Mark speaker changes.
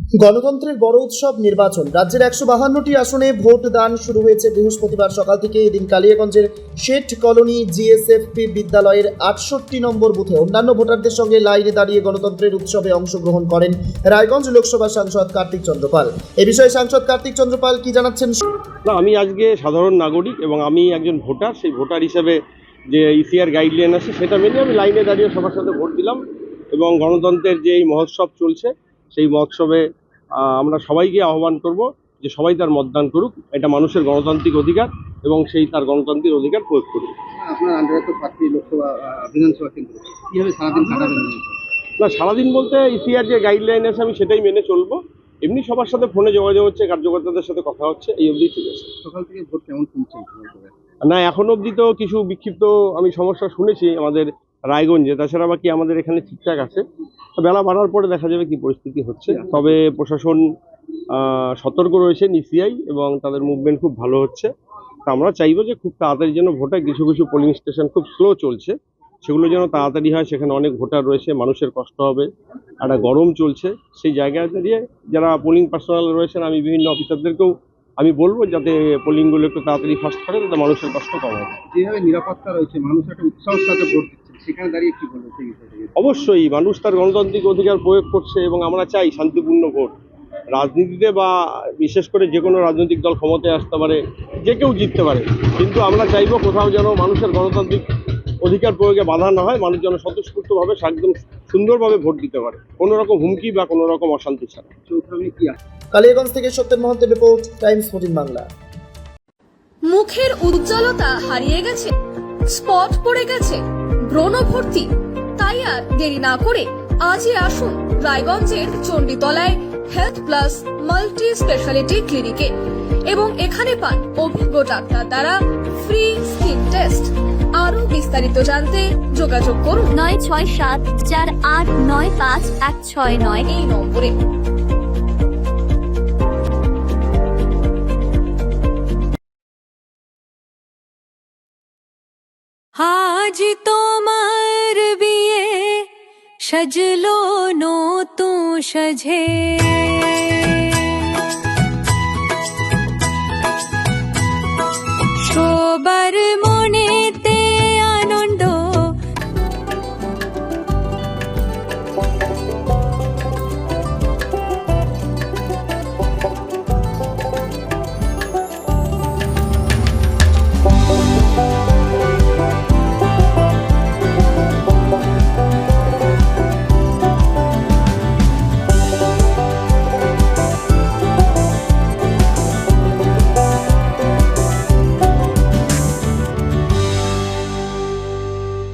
Speaker 1: গণতন্ত্রের বড় উৎসব নির্বাচন। রাজ্যের ১৫২টি আসনে ভোট দান শুরু হয়েছে বৃহস্পতিবার সকাল থেকে। এদিন কালিয়াগঞ্জের শেঠ কলোনি জিএসএফপি বিদ্যালয়ের ৬৮ নম্বর বুথে অন্যান্য ভোটারদের সঙ্গে লাইনে দাঁড়িয়ে গণতন্ত্রের উৎসবে অংশগ্রহণ করেন রায়গঞ্জ লোকসভা সাংসদ কার্তিক চন্দ্রপাল। এ বিষয়ে সাংসদ কার্তিক চন্দ্রপাল কি জানাচ্ছেন?
Speaker 2: না, আমি আজকে সাধারণ নাগরিক এবং আমি একজন ভোটার। সেই ভোটার হিসেবে যে ইসিআর গাইডলাইন আছে সেটা মেনে আমি লাইনে দাঁড়িয়ে সবার সাথে ভোট দিলাম এবং গণতন্ত্রের যে এই মহোৎসব চলছে সেই মহোৎসবে আমরা সবাইকে আহ্বান করব যে সবাই তার মতদান করুক। এটা মানুষের গণতান্ত্রিক অধিকার এবং সেই তার গণতান্ত্রিক অধিকার প্রয়োগ করুক।
Speaker 3: আপনার আন্ডারে তো 5টি লোকসভা বিধানসভা কেন্দ্র, কীভাবে সারাদিন কাটাবেন?
Speaker 2: না, সারাদিন বলতে ইসিআর যে গাইডলাইন আছে আমি সেটাই মেনে চলবো। এমনি সবার সাথে ফোনে যোগাযোগ হচ্ছে, কার্যকর্তাদের সাথে কথা হচ্ছে, এই অবধি ঠিক আছে।
Speaker 3: সকাল থেকে ভোট কেমন শুনছেন?
Speaker 2: না, এখন অবধি তো কিছু বিক্ষিপ্ত আমি সমস্যা শুনেছি আমাদের রায়গঞ্জে, তাছাড়া বাকি আমাদের এখানে ঠিকঠাক আছে। বেলা বাড়ার পরে দেখা যাবে কি পরিস্থিতি হচ্ছে। তবে প্রশাসন সতর্ক রয়েছেন, ইসিআই, এবং তাদের মুভমেন্ট খুব ভালো হচ্ছে। তা আমরা চাইবো যে খুব তাড়াতাড়ি যেন ভোটার, কিছু কিছু পোলিং স্টেশন খুব স্লো চলছে, সেগুলো যেন তাড়াতাড়ি হয়। সেখানে অনেক ভোটার রয়েছে, মানুষের কষ্ট হবে, একটা গরম চলছে। সেই জায়গায় দাঁড়িয়ে যারা পোলিং পার্সোনাল রয়েছেন, আমি বিভিন্ন অফিসারদেরকেও আমি বলবো যাতে পোলিংগুলো একটু তাড়াতাড়ি ফাস্ট করে, যাতে মানুষের কষ্ট কম হবে।
Speaker 3: যেভাবে নিরাপত্তা রয়েছে, মানুষ একটা উৎসাহের সাথে ভোট দিচ্ছে, সেখানে দাঁড়িয়ে কি বলবো সেই বিষয়টা?
Speaker 2: অবশ্যই মানুষ তার গণতান্ত্রিক অধিকার প্রয়োগ করছে এবং আমরা চাই শান্তিপূর্ণ ভোট। রাজনীতিতে বা বিশেষ করে যে কোনো রাজনৈতিক দল ক্ষমতায় আসতে পারে, যে কেউ জিততে পারে, কিন্তু আমরা চাইবো কোথাও যেন মানুষের গণতান্ত্রিক অধিকার প্রয়োগে বাধা না হয়, মানুষ যেন স্বতঃস্ফূর্তভাবে একদম সুন্দরভাবে ভোট দিতে পারে, কোনো রকম হুমকি বা কোনো রকম অশান্তি ছাড়া।
Speaker 3: কি আছে?
Speaker 1: কালিয়াগঞ্জ থেকে সত্যেন মহন্তের রিপোর্ট, টাইমস 14 বাংলা।
Speaker 4: মুখের উজ্জ্বলতা হারিয়ে গেছে, স্পট পড়ে গেছে, ব্রণ ভর্তি, তাই আর দেরি না করে আজই আসুন রায়গঞ্জের চণ্ডীতলায় হেলথ প্লাস মাল্টি স্পেশালিটি ক্লিনিকে এবং এখানে পান অভিজ্ঞ ডাক্তার দ্বারা ফ্রি স্কিন টেস্ট। আরো বিস্তারিত জানতে যোগাযোগ করুন
Speaker 5: 9674895169
Speaker 4: এই নম্বরে।
Speaker 5: আজ তোমার বিয়ে, সাজলো নতুন সাজে।